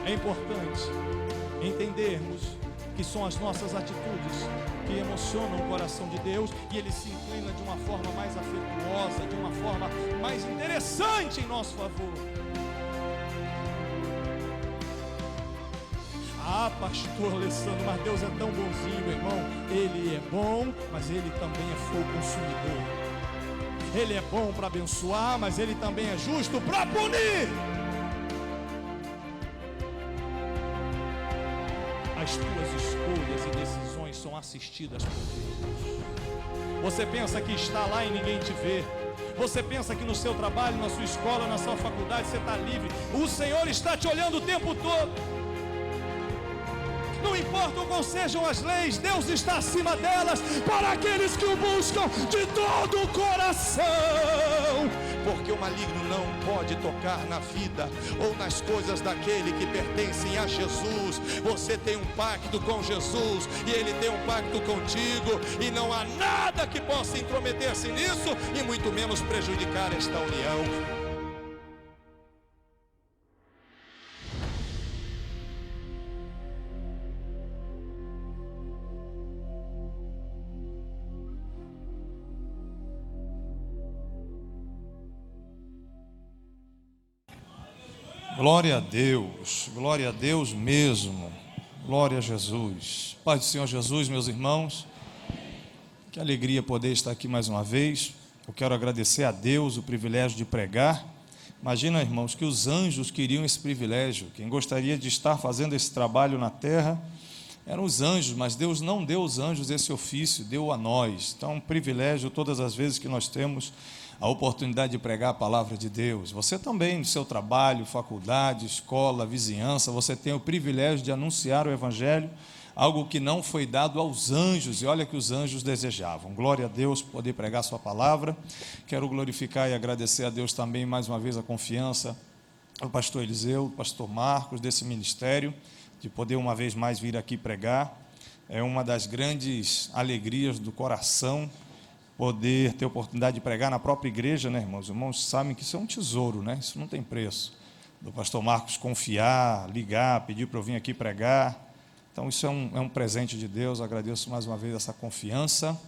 É importante entendermos que são as nossas atitudes que emocionam o coração de Deus, e Ele se inclina de uma forma mais afetuosa, de uma forma mais interessante em nosso favor. Ah, pastor Alessandro, mas Deus é tão bonzinho, meu irmão. Ele é bom, mas Ele também é fogo consumidor. Ele é bom para abençoar, mas Ele também é justo para punir. As tuas escolhas e decisões são assistidas por Deus. Você pensa que está lá e ninguém te vê. Você pensa que no seu trabalho, na sua escola, na sua faculdade você está livre. O Senhor está te olhando o tempo todo. Não importa quais sejam as leis, Deus está acima delas para aqueles que o buscam de todo o coração. Porque o maligno não pode tocar na vida ou nas coisas daquele que pertencem a Jesus. Você tem um pacto com Jesus e Ele tem um pacto contigo, e não há nada que possa intrometer-se nisso e muito menos prejudicar esta união. Glória a Deus mesmo, glória a Jesus. Paz do Senhor Jesus, meus irmãos, que alegria poder estar aqui mais uma vez. Eu quero agradecer a Deus o privilégio de pregar. Imagina, irmãos, que os anjos queriam esse privilégio. Quem gostaria de estar fazendo esse trabalho na terra eram os anjos, mas Deus não deu aos anjos esse ofício, deu a nós. Então é um privilégio todas as vezes que nós temos a oportunidade de pregar a palavra de Deus. Você também, no seu trabalho, faculdade, escola, vizinhança, você tem o privilégio de anunciar o Evangelho, algo que não foi dado aos anjos, e olha que os anjos desejavam. Glória a Deus por poder pregar sua palavra. Quero glorificar e agradecer a Deus também, mais uma vez, a confiança ao pastor Eliseu, ao pastor Marcos, desse ministério, de poder uma vez mais vir aqui pregar. É uma das grandes alegrias do coração, poder ter a oportunidade de pregar na própria igreja, né, irmãos? Os irmãos sabem que isso é um tesouro, né? Isso não tem preço. Do pastor Marcos confiar, ligar, pedir para eu vir aqui pregar. Então, isso é um presente de Deus. Agradeço mais uma vez essa confiança.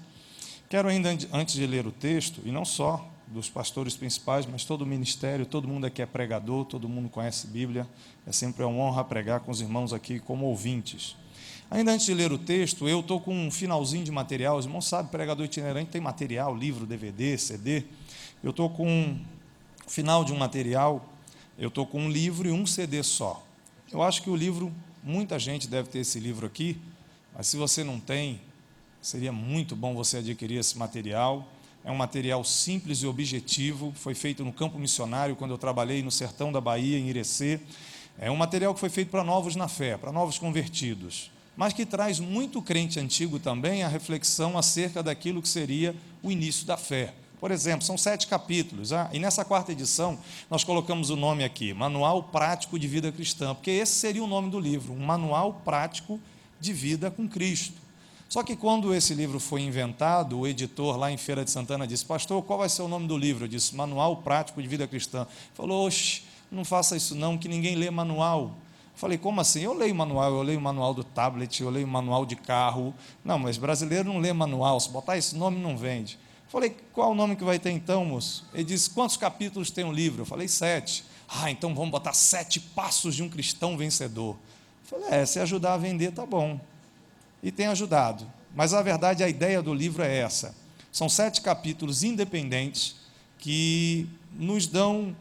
Quero ainda, antes de ler o texto, e não só dos pastores principais, mas todo o ministério, todo mundo aqui é pregador, todo mundo conhece Bíblia. É sempre uma honra pregar com os irmãos aqui como ouvintes. Ainda antes de ler o texto, eu estou com um finalzinho de material. Os irmãos sabem, pregador itinerante tem material, livro, DVD, CD. Eu estou com um final de um material, eu estou com um livro e um CD só. Eu acho que o livro, muita gente deve ter esse livro aqui, mas se você não tem, seria muito bom você adquirir esse material. É um material simples e objetivo, foi feito no campo missionário, quando eu trabalhei no sertão da Bahia, em Irecê. É um material que foi feito para novos na fé, para novos convertidos, mas que traz muito crente antigo também a reflexão acerca daquilo que seria o início da fé. Por exemplo, são 7 capítulos, e nessa 4ª edição nós colocamos o nome aqui, Manual Prático de Vida Cristã, porque esse seria o nome do livro, um manual prático de vida com Cristo. Só que quando esse livro foi inventado, o editor lá em Feira de Santana disse: pastor, qual vai ser o nome do livro? Eu disse: Manual Prático de Vida Cristã. Ele falou: oxe, não faça isso não, que ninguém lê manual. Falei: como assim? Eu leio manual, eu leio o manual do tablet, eu leio o manual de carro. Não, mas brasileiro não lê manual, se botar esse nome não vende. Falei: qual o nome que vai ter então, moço? Ele disse: quantos capítulos tem o livro? Eu falei: 7. Então vamos botar 7 passos de um cristão vencedor. Falei: se ajudar a vender, tá bom. E tem ajudado. Mas a verdade, a ideia do livro é essa. São 7 capítulos independentes que nos dão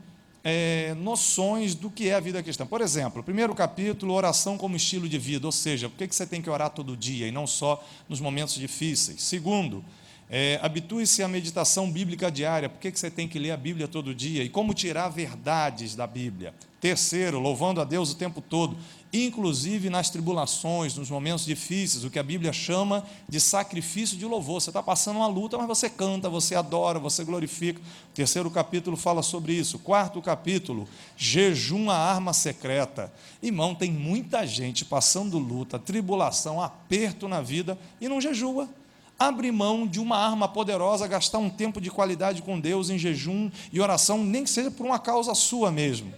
noções do que é a vida cristã. Por exemplo, o primeiro capítulo, oração como estilo de vida, ou seja, por que você tem que orar todo dia e não só nos momentos difíceis? Segundo, habitue-se à meditação bíblica diária, por que você tem que ler a Bíblia todo dia e como tirar verdades da Bíblia? Terceiro, louvando a Deus o tempo todo, inclusive nas tribulações, nos momentos difíceis, o que a Bíblia chama de sacrifício de louvor. Você está passando uma luta, mas você canta, você adora, você glorifica. O terceiro capítulo fala sobre isso. O quarto capítulo, jejum, a arma secreta. Irmão, tem muita gente passando luta, tribulação, aperto na vida e não jejua. Abre mão de uma arma poderosa, gastar um tempo de qualidade com Deus em jejum e oração, nem que seja por uma causa sua mesmo.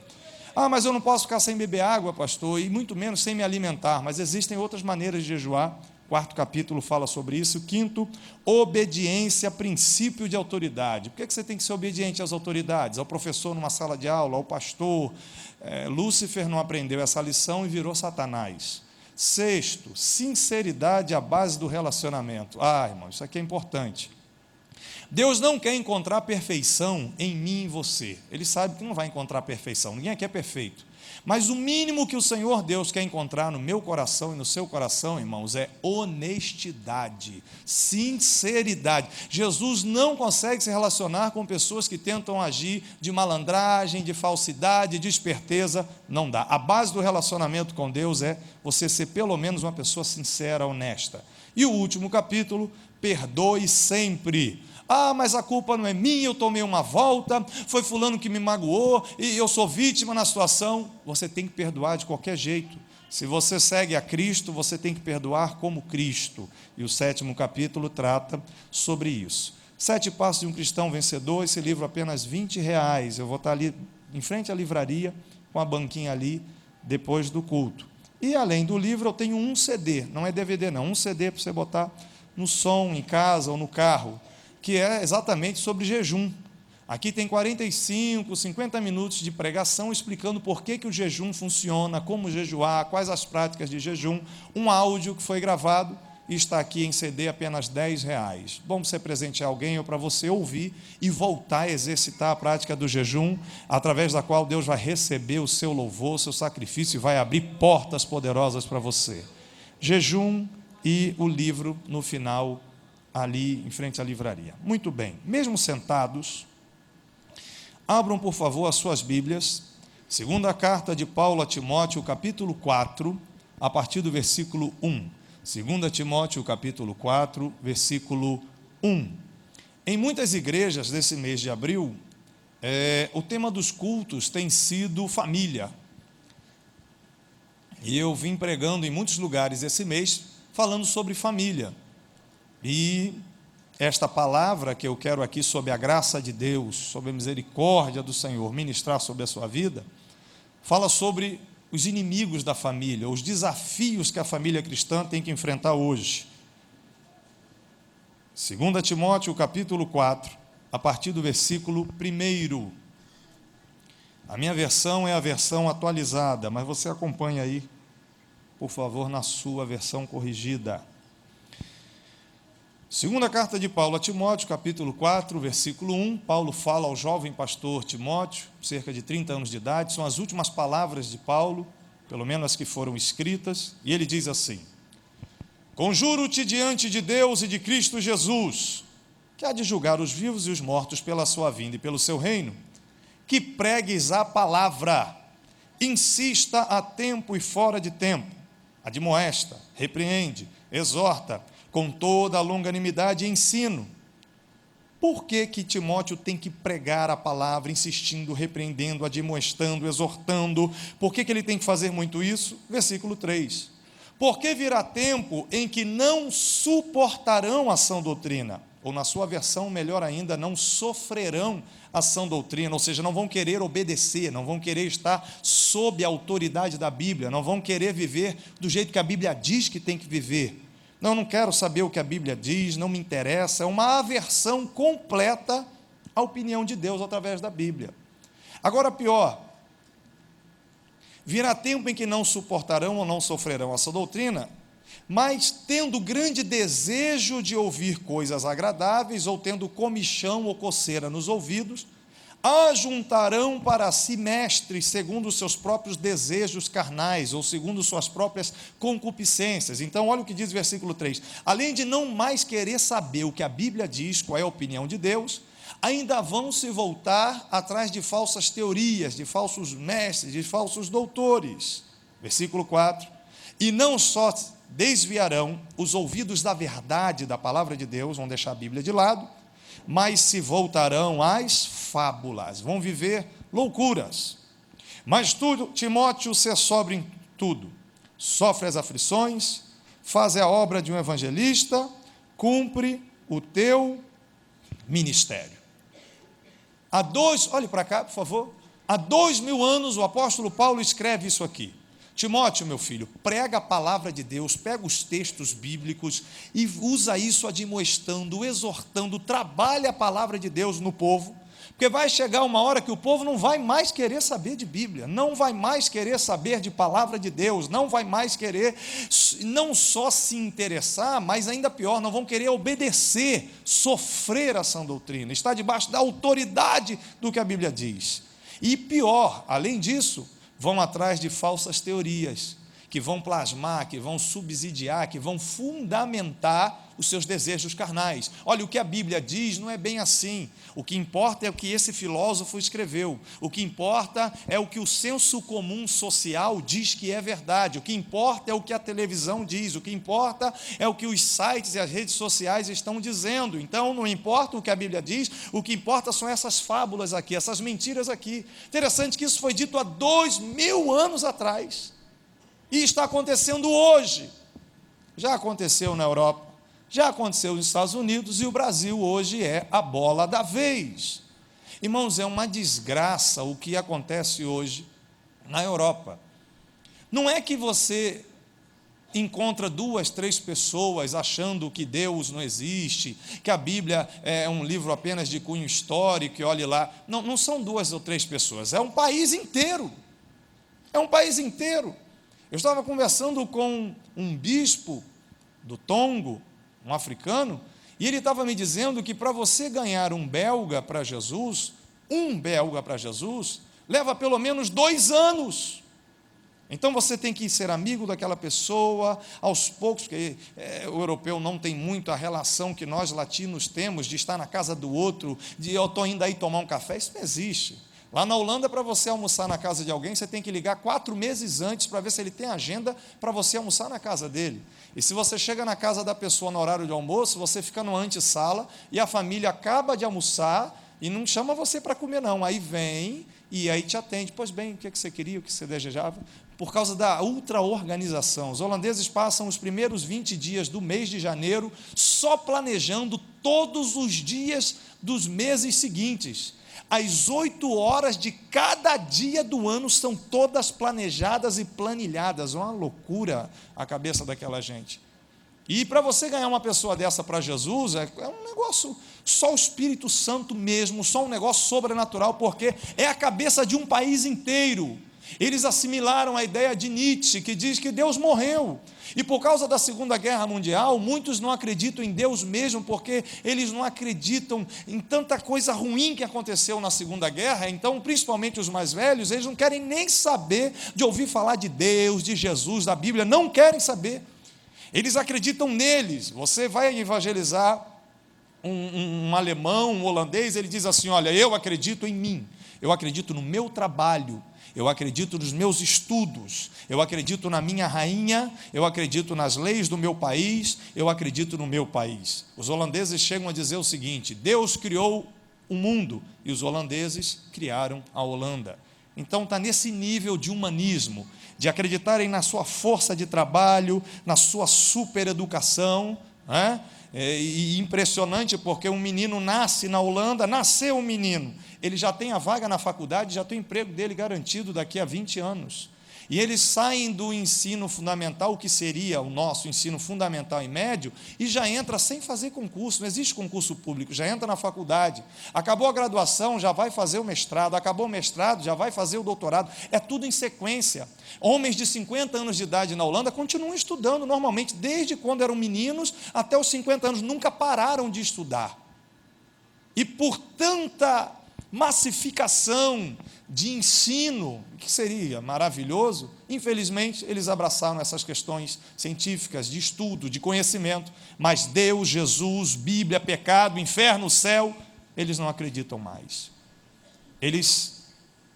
Ah, mas eu não posso ficar sem beber água, pastor, e muito menos sem me alimentar. Mas existem outras maneiras de jejuar. O quarto capítulo fala sobre isso. O quinto, obediência, princípio de autoridade. Por que você tem que ser obediente às autoridades? Ao professor numa sala de aula, ao pastor. Lúcifer não aprendeu essa lição e virou Satanás. Sexto, sinceridade à base do relacionamento. Irmão, isso aqui é importante. Deus não quer encontrar perfeição em mim e em você. Ele sabe que não vai encontrar perfeição. Ninguém aqui é perfeito. Mas o mínimo que o Senhor Deus quer encontrar no meu coração e no seu coração, irmãos, é honestidade, sinceridade. Jesus não consegue se relacionar com pessoas que tentam agir de malandragem, de falsidade, de esperteza. Não dá. A base do relacionamento com Deus é você ser pelo menos uma pessoa sincera, honesta. E o último capítulo, perdoe sempre. Mas a culpa não é minha, eu tomei uma volta, foi fulano que me magoou, e eu sou vítima na situação. Você tem que perdoar de qualquer jeito. Se você segue a Cristo, você tem que perdoar como Cristo. E o sétimo capítulo trata sobre isso. 7 Passos de um Cristão Vencedor, esse livro apenas R$20. Eu vou estar ali em frente à livraria, com a banquinha ali, depois do culto. E além do livro, eu tenho um CD, não é DVD não, um CD para você botar no som, em casa ou no carro, que é exatamente sobre jejum. Aqui tem 45, 50 minutos de pregação explicando por que o jejum funciona, como jejuar, quais as práticas de jejum, um áudio que foi gravado e está aqui em CD apenas R$10. Bom você presentear alguém ou para você ouvir e voltar a exercitar a prática do jejum, através da qual Deus vai receber o seu louvor, o seu sacrifício e vai abrir portas poderosas para você. Jejum e o livro no final, ali em frente à livraria. Muito bem, mesmo sentados, abram por favor as suas Bíblias, segunda carta de Paulo a Timóteo, capítulo 4, a partir do versículo 1. 2 Timóteo, capítulo 4, versículo 1. Em muitas igrejas desse mês de abril, o tema dos cultos tem sido família. E eu vim pregando em muitos lugares esse mês, falando sobre família. E esta palavra que eu quero aqui, sobre a graça de Deus, sobre a misericórdia do Senhor, ministrar sobre a sua vida, fala sobre os inimigos da família, os desafios que a família cristã tem que enfrentar hoje. 2 Timóteo, capítulo 4, a partir do versículo 1. A minha versão é a versão atualizada, mas você acompanha aí, por favor, na sua versão corrigida. Segunda carta de Paulo a Timóteo, capítulo 4, versículo 1, Paulo fala ao jovem pastor Timóteo, cerca de 30 anos de idade, são as últimas palavras de Paulo, pelo menos as que foram escritas, e ele diz assim: conjuro-te diante de Deus e de Cristo Jesus, que há de julgar os vivos e os mortos pela sua vinda e pelo seu reino, que pregues a palavra, insista a tempo e fora de tempo, admoesta, repreende, exorta, com toda a longanimidade e ensino. Por que Timóteo tem que pregar a palavra, insistindo, repreendendo, admoestando, exortando? Por que ele tem que fazer muito isso? Versículo 3. Porque virá tempo em que não suportarão a sã doutrina, ou na sua versão, melhor ainda, não sofrerão a sã doutrina, ou seja, não vão querer obedecer, não vão querer estar sob a autoridade da Bíblia, não vão querer viver do jeito que a Bíblia diz que tem que viver. Não quero saber o que a Bíblia diz, não me interessa, é uma aversão completa à opinião de Deus através da Bíblia. Agora, pior, virá tempo em que não suportarão ou não sofrerão essa doutrina, mas tendo grande desejo de ouvir coisas agradáveis, ou tendo comichão ou coceira nos ouvidos, ajuntarão para si mestres segundo os seus próprios desejos carnais, ou segundo suas próprias concupiscências. Então, olha o que diz o versículo 3. Além de não mais querer saber o que a Bíblia diz, qual é a opinião de Deus, ainda vão se voltar atrás de falsas teorias, de falsos mestres, de falsos doutores. Versículo 4. E não só desviarão os ouvidos da verdade da palavra de Deus, vão deixar a Bíblia de lado, mas se voltarão às fábulas, vão viver loucuras. Mas tu, Timóteo, ser sóbrio em tudo, sofre as aflições, faz a obra de um evangelista, cumpre o teu ministério. Olhe para cá, por favor, Há 2000 anos o apóstolo Paulo escreve isso aqui: Timóteo, meu filho, prega a palavra de Deus, pega os textos bíblicos e usa isso admoestando, exortando, trabalha a palavra de Deus no povo, porque vai chegar uma hora que o povo não vai mais querer saber de Bíblia, não vai mais querer saber de palavra de Deus, não vai mais querer não só se interessar, mas ainda pior, não vão querer obedecer, sofrer a sã doutrina, está debaixo da autoridade do que a Bíblia diz. E pior, além disso, vão atrás de falsas teorias, que vão plasmar, que vão subsidiar, que vão fundamentar os seus desejos carnais. Olha, o que a Bíblia diz não é bem assim. O que importa é o que esse filósofo escreveu. O que importa é o que o senso comum social diz que é verdade. O que importa é o que a televisão diz. O que importa é o que os sites e as redes sociais estão dizendo. Então, não importa o que a Bíblia diz, o que importa são essas fábulas aqui, essas mentiras aqui. Interessante que isso foi dito há 2000 anos atrás. E está acontecendo hoje. Já aconteceu na Europa, já aconteceu nos Estados Unidos, e o Brasil hoje é a bola da vez. Irmãos, é uma desgraça o que acontece hoje na Europa. Não é que você encontra 2, 3 pessoas achando que Deus não existe, que a Bíblia é um livro apenas de cunho histórico, e olhe lá. Não, não são 2 ou 3 pessoas, é um país inteiro. É um país inteiro. Eu estava conversando com um bispo do Tongo, um africano, e ele estava me dizendo que para você ganhar um belga para Jesus, leva pelo menos 2 anos. Então você tem que ser amigo daquela pessoa, aos poucos, porque o europeu não tem muito a relação que nós latinos temos, de estar na casa do outro, de eu estou indo aí tomar um café, isso não existe. Lá na Holanda, para você almoçar na casa de alguém, você tem que ligar 4 meses antes para ver se ele tem agenda para você almoçar na casa dele. E se você chega na casa da pessoa no horário de almoço, você fica no antessala e a família acaba de almoçar e não chama você para comer não, aí vem e aí te atende. Pois bem, o que você queria, o que você desejava? Por causa da ultra-organização. Os holandeses passam os primeiros 20 dias do mês de janeiro só planejando todos os dias dos meses seguintes. As 8 horas de cada dia do ano são todas planejadas e planilhadas. Uma loucura a cabeça daquela gente. E para você ganhar uma pessoa dessa para Jesus, é um negócio, só o Espírito Santo mesmo, só um negócio sobrenatural, porque é a cabeça de um país inteiro. Eles assimilaram a ideia de Nietzsche, que diz que Deus morreu. E por causa da Segunda Guerra Mundial, muitos não acreditam em Deus mesmo, porque eles não acreditam em tanta coisa ruim que aconteceu na Segunda Guerra. Então, principalmente os mais velhos, eles não querem nem saber de ouvir falar de Deus, de Jesus, da Bíblia, não querem saber. Eles acreditam neles. Você vai evangelizar um alemão, um holandês, ele diz assim: olha, eu acredito em mim, eu acredito no meu trabalho, eu acredito nos meus estudos, eu acredito na minha rainha, eu acredito nas leis do meu país, eu acredito no meu país. Os holandeses chegam a dizer o seguinte: Deus criou o mundo e os holandeses criaram a Holanda. Então está nesse nível de humanismo, de acreditarem na sua força de trabalho, na sua supereducação, né? E impressionante, porque um menino nasce na Holanda, nasceu um menino, ele já tem a vaga na faculdade, já tem o emprego dele garantido daqui a 20 anos. E eles saem do ensino fundamental, o que seria o nosso ensino fundamental e médio, e já entra sem fazer concurso, não existe concurso público, já entra na faculdade, acabou a graduação, já vai fazer o mestrado, acabou o mestrado, já vai fazer o doutorado, é tudo em sequência. Homens de 50 anos de idade na Holanda continuam estudando normalmente, desde quando eram meninos até os 50 anos, nunca pararam de estudar. E por tanta massificação de ensino, que seria maravilhoso, infelizmente eles abraçaram essas questões científicas, de estudo, de conhecimento, mas Deus, Jesus, Bíblia, pecado, inferno, céu, eles não acreditam mais. Eles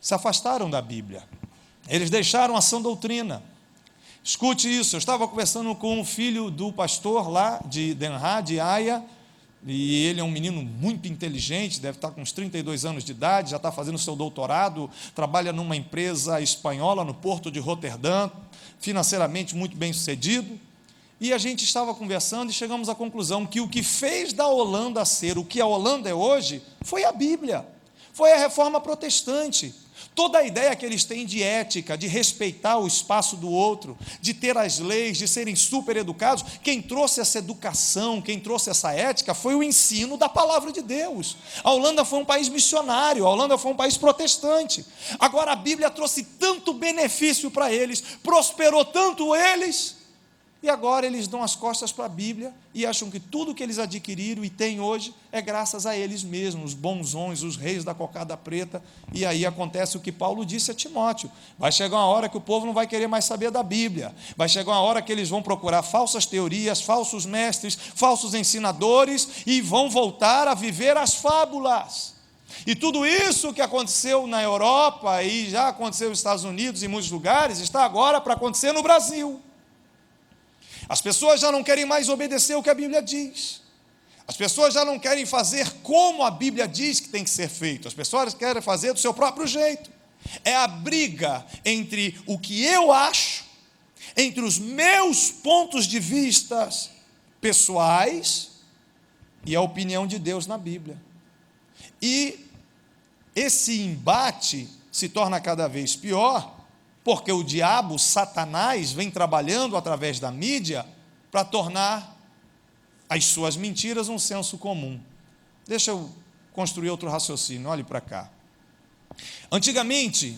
se afastaram da Bíblia, eles deixaram a sã doutrina. Escute isso, eu estava conversando com um filho do pastor lá de Den Haag, de Haia, e ele é um menino muito inteligente, deve estar com uns 32 anos de idade, já está fazendo seu doutorado, trabalha numa empresa espanhola no porto de Roterdã, financeiramente muito bem sucedido, e a gente estava conversando e chegamos à conclusão que o que fez da Holanda ser o que a Holanda é hoje, foi a Bíblia, foi a reforma protestante. Toda a ideia que eles têm de ética, de respeitar o espaço do outro, de ter as leis, de serem super educados, quem trouxe essa educação, quem trouxe essa ética foi o ensino da palavra de Deus. A Holanda foi um país missionário, a Holanda foi um país protestante. Agora a Bíblia trouxe tanto benefício para eles, prosperou tanto eles, e agora eles dão as costas para a Bíblia e acham que tudo que eles adquiriram e têm hoje é graças a eles mesmos, os bonzões, os reis da cocada preta. E aí acontece o que Paulo disse a Timóteo: vai chegar uma hora que o povo não vai querer mais saber da Bíblia, vai chegar uma hora que eles vão procurar falsas teorias, falsos mestres, falsos ensinadores e vão voltar a viver as fábulas. E tudo isso que aconteceu na Europa e já aconteceu nos Estados Unidos e em muitos lugares, está agora para acontecer no Brasil. As pessoas já não querem mais obedecer o que a Bíblia diz. As pessoas já não querem fazer como a Bíblia diz que tem que ser feito. As pessoas querem fazer do seu próprio jeito. É a briga entre o que eu acho, entre os meus pontos de vista pessoais e a opinião de Deus na Bíblia. E esse embate se torna cada vez pior, porque o diabo, Satanás, vem trabalhando através da mídia para tornar as suas mentiras um senso comum. Deixa eu construir outro raciocínio, olhe para cá. Antigamente,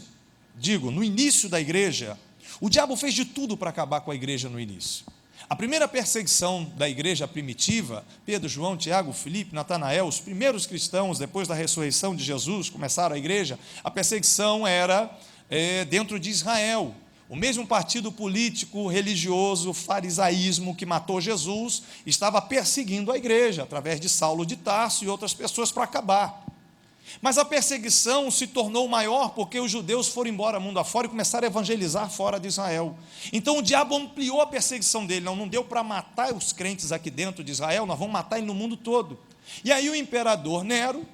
no início da igreja, o diabo fez de tudo para acabar com a igreja no início. A primeira perseguição da igreja primitiva, Pedro, João, Tiago, Filipe, Natanael, os primeiros cristãos, depois da ressurreição de Jesus, começaram a igreja, a perseguição era dentro de Israel. O mesmo partido político, religioso, farisaísmo que matou Jesus, estava perseguindo a igreja, através de Saulo de Tarso e outras pessoas para acabar. Mas a perseguição se tornou maior porque os judeus foram embora mundo afora e começaram a evangelizar fora de Israel. Então o diabo ampliou a perseguição dele. Não deu para matar os crentes aqui dentro de Israel, nós vamos matar ele no mundo todo. E aí o imperador Nero,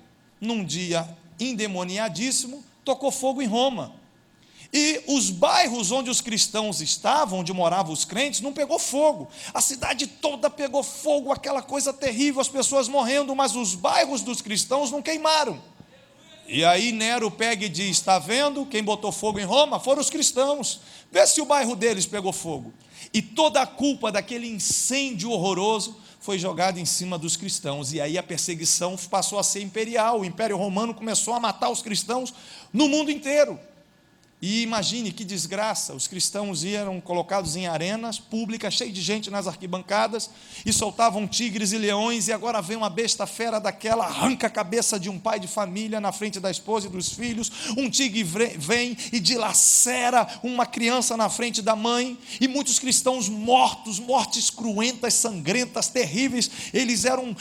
num dia endemoniadíssimo, tocou fogo em Roma. E os bairros onde os cristãos estavam, onde moravam os crentes, não pegou fogo. A cidade toda pegou fogo, aquela coisa terrível, as pessoas morrendo, mas os bairros dos cristãos não queimaram. E aí Nero pega e diz: está vendo, quem botou fogo em Roma foram os cristãos, vê se o bairro deles pegou fogo. E toda a culpa daquele incêndio horroroso foi jogada em cima dos cristãos, e aí a perseguição passou a ser imperial. O Império Romano começou a matar os cristãos no mundo inteiro. E imagine que desgraça, os cristãos eram colocados em arenas públicas, cheias de gente nas arquibancadas, e soltavam tigres e leões, e agora vem uma besta fera daquela, arranca a cabeça de um pai de família na frente da esposa e dos filhos, um tigre vem e dilacera uma criança na frente da mãe, e muitos cristãos mortos, mortes cruentas, sangrentas, terríveis, eles eram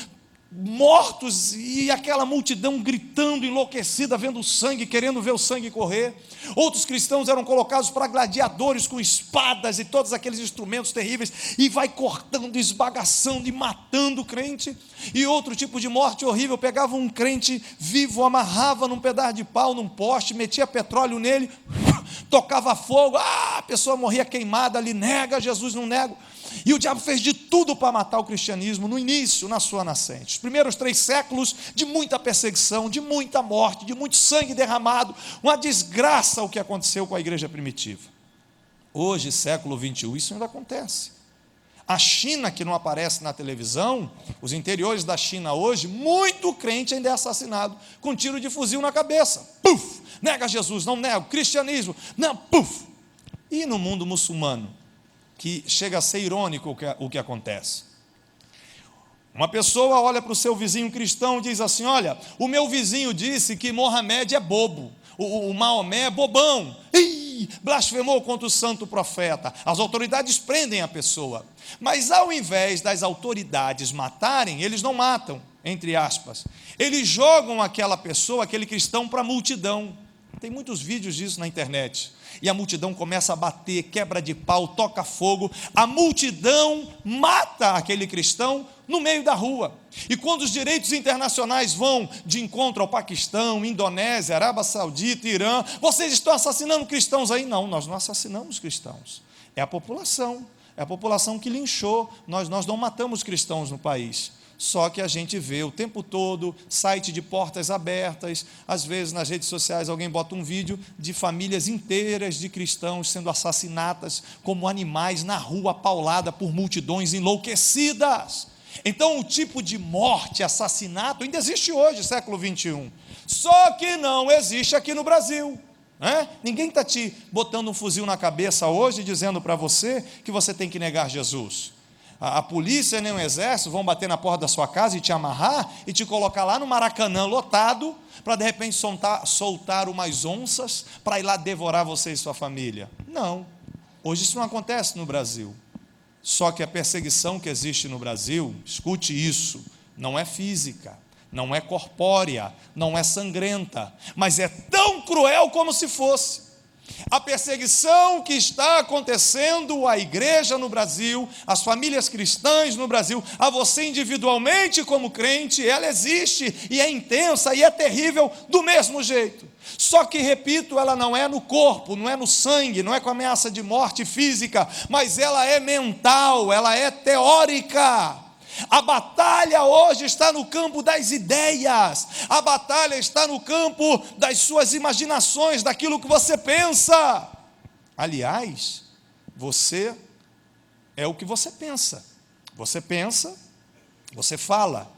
mortos, e aquela multidão gritando, enlouquecida, vendo o sangue, querendo ver o sangue correr. Outros cristãos eram colocados para gladiadores com espadas e todos aqueles instrumentos terríveis, e vai cortando, esbagaçando e matando o crente. E outro tipo de morte horrível: pegava um crente vivo, amarrava num pedaço de pau, num poste, metia petróleo nele, tocava fogo, a pessoa morria queimada ali. Nega Jesus, não nego. E o diabo fez de tudo para matar o cristianismo no início, na sua nascente. Os primeiros 3 séculos de muita perseguição, de muita morte, de muito sangue derramado, uma desgraça o que aconteceu com a igreja primitiva. Hoje, século 21, isso ainda acontece. A China, que não aparece na televisão, os interiores da China hoje, muito crente ainda é assassinado com tiro de fuzil na cabeça. Puf! Nega Jesus, não nego. Cristianismo, não, puf! E no mundo muçulmano, que chega a ser irônico o que acontece. Uma pessoa olha para o seu vizinho cristão e diz assim: olha, o meu vizinho disse que Mohamed é bobo, o Maomé é bobão, blasfemou contra o santo profeta. As autoridades prendem a pessoa, mas ao invés das autoridades matarem, eles não matam, entre aspas, eles jogam aquela pessoa, aquele cristão, para a multidão. Tem muitos vídeos disso na internet. E a multidão começa a bater, quebra de pau, toca fogo. A multidão mata aquele cristão no meio da rua. E quando os direitos internacionais vão de encontro ao Paquistão, Indonésia, Arábia Saudita, Irã, vocês estão assassinando cristãos aí? Não, nós não assassinamos cristãos. É a população que linchou. Nós não matamos cristãos no país. Só que a gente vê o tempo todo site de portas abertas, às vezes nas redes sociais alguém bota um vídeo de famílias inteiras de cristãos sendo assassinadas como animais na rua, paulada por multidões enlouquecidas. Então o tipo de morte, assassinato ainda existe hoje, século 21, só que não existe aqui no Brasil. Ninguém está te botando um fuzil na cabeça hoje dizendo para você que você tem que negar Jesus. A polícia nem o exército vão bater na porta da sua casa e te amarrar e te colocar lá no Maracanã lotado para de repente soltar umas onças para ir lá devorar você e sua família. Não, hoje isso não acontece no Brasil. Só que a perseguição que existe no Brasil, escute isso, não é física, não é corpórea, não é sangrenta, mas é tão cruel como se fosse. A perseguição que está acontecendo à igreja no Brasil, às famílias cristãs no Brasil, a você individualmente como crente, ela existe e é intensa e é terrível do mesmo jeito. Só que, repito, ela não é no corpo, não é no sangue, não é com ameaça de morte física, mas ela é mental, ela é teórica. A batalha hoje está no campo das ideias, a batalha está no campo das suas imaginações, daquilo que você pensa. Aliás, você é o que você pensa, você fala,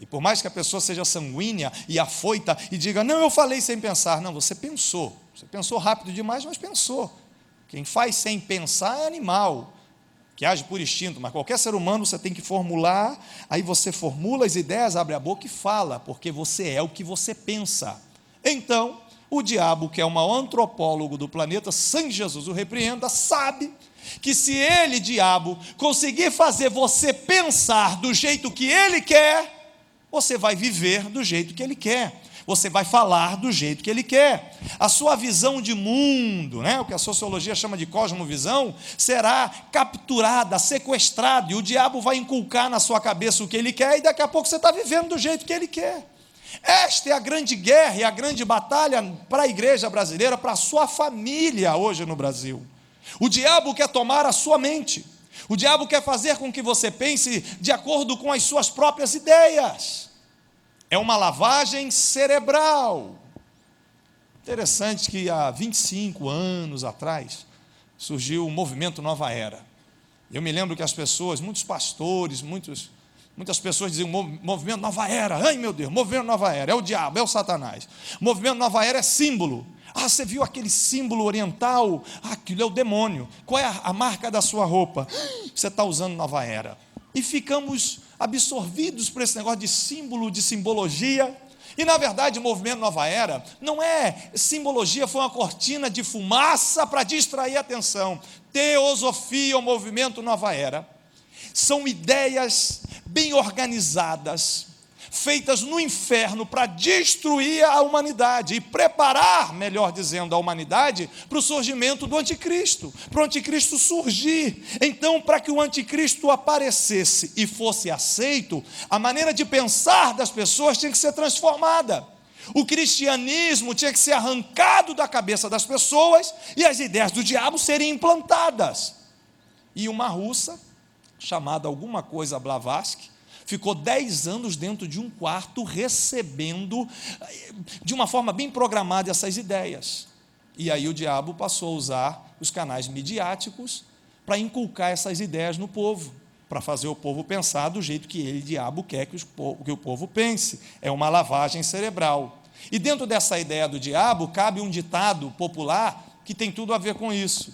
e por mais que a pessoa seja sanguínea e afoita e diga, não, eu falei sem pensar, não, você pensou rápido demais, mas pensou. Quem faz sem pensar é animal, que age por instinto, mas qualquer ser humano você tem que formular, aí você formula as ideias, abre a boca e fala, porque você é o que você pensa. Então, o diabo, que é o maior antropólogo do planeta, sem Jesus o repreenda, sabe que se ele, diabo, conseguir fazer você pensar do jeito que ele quer, você vai viver do jeito que ele quer. Você vai falar do jeito que ele quer. A sua visão de mundo, o que a sociologia chama de cosmovisão, será capturada, sequestrada, e o diabo vai inculcar na sua cabeça o que ele quer, e daqui a pouco você está vivendo do jeito que ele quer. Esta é a grande guerra e a grande batalha para a igreja brasileira, para a sua família hoje no Brasil. O diabo quer tomar a sua mente. O diabo quer fazer com que você pense de acordo com as suas próprias ideias. É uma lavagem cerebral. Interessante que há 25 anos atrás, surgiu o movimento Nova Era. Eu me lembro que as pessoas, muitos pastores, muitas pessoas diziam, movimento Nova Era, ai meu Deus, movimento Nova Era, é o diabo, é o Satanás. Movimento Nova Era é símbolo. Você viu aquele símbolo oriental? Aquilo é o demônio. Qual é a marca da sua roupa? Você está usando Nova Era. E ficamos absorvidos por esse negócio de símbolo, de simbologia. E na verdade o movimento Nova Era não é simbologia, foi uma cortina de fumaça para distrair a atenção. Teosofia, o movimento Nova Era, são ideias bem organizadas, feitas no inferno para destruir a humanidade e preparar, melhor dizendo, a humanidade para o surgimento do anticristo, para o anticristo surgir. Então, para que o anticristo aparecesse e fosse aceito, a maneira de pensar das pessoas tinha que ser transformada. O cristianismo tinha que ser arrancado da cabeça das pessoas e as ideias do diabo serem implantadas. E uma russa, chamada alguma coisa Blavatsky, ficou 10 anos dentro de um quarto recebendo de uma forma bem programada essas ideias. E aí o diabo passou a usar os canais midiáticos para inculcar essas ideias no povo, para fazer o povo pensar do jeito que ele, diabo, quer que o povo pense. É uma lavagem cerebral. E dentro dessa ideia do diabo cabe um ditado popular que tem tudo a ver com isso.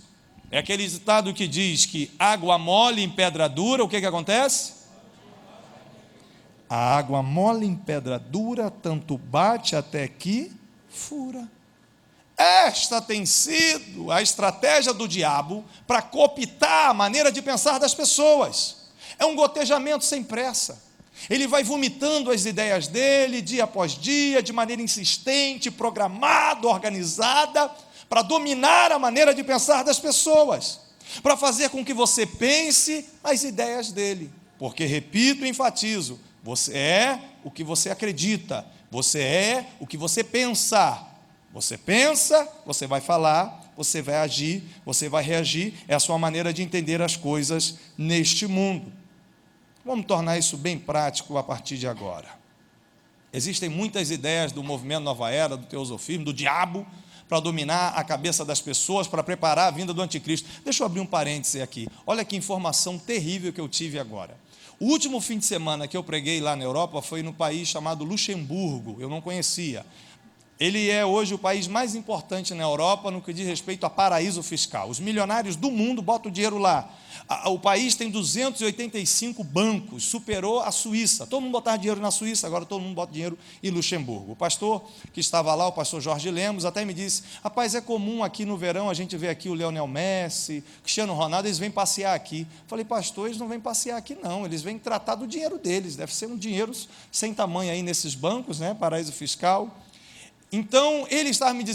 É aquele ditado que diz que água mole em pedra dura, o que acontece? A água mole em pedra dura, tanto bate até que fura. Esta tem sido a estratégia do diabo para cooptar a maneira de pensar das pessoas. É um gotejamento sem pressa. Ele vai vomitando as ideias dele, dia após dia, de maneira insistente, programada, organizada, para dominar a maneira de pensar das pessoas, para fazer com que você pense as ideias dele. Porque, repito e enfatizo, você é o que você acredita, você é o que você pensa. Você pensa, você vai falar, você vai agir, você vai reagir, é a sua maneira de entender as coisas neste mundo. Vamos tornar isso bem prático a partir de agora. Existem muitas ideias do movimento Nova Era, do teosofismo, do diabo, para dominar a cabeça das pessoas, para preparar a vinda do anticristo. Deixa eu abrir um parêntese aqui. Olha que informação terrível que eu tive agora. O último fim de semana que eu preguei lá na Europa foi no país chamado Luxemburgo, eu não conhecia. Ele é hoje o país mais importante na Europa no que diz respeito a paraíso fiscal. Os milionários do mundo botam o dinheiro lá. O país tem 285 bancos, superou a Suíça. Todo mundo botava dinheiro na Suíça, agora todo mundo bota dinheiro em Luxemburgo. O pastor que estava lá, o pastor Jorge Lemos, até me disse: rapaz, é comum aqui no verão a gente ver aqui o Lionel Messi, Cristiano Ronaldo, eles vêm passear aqui. Falei: pastor, eles não vêm passear aqui não, eles vêm tratar do dinheiro deles, deve ser um dinheiro sem tamanho aí nesses bancos, né, paraíso fiscal. Então, ele estava me dizendo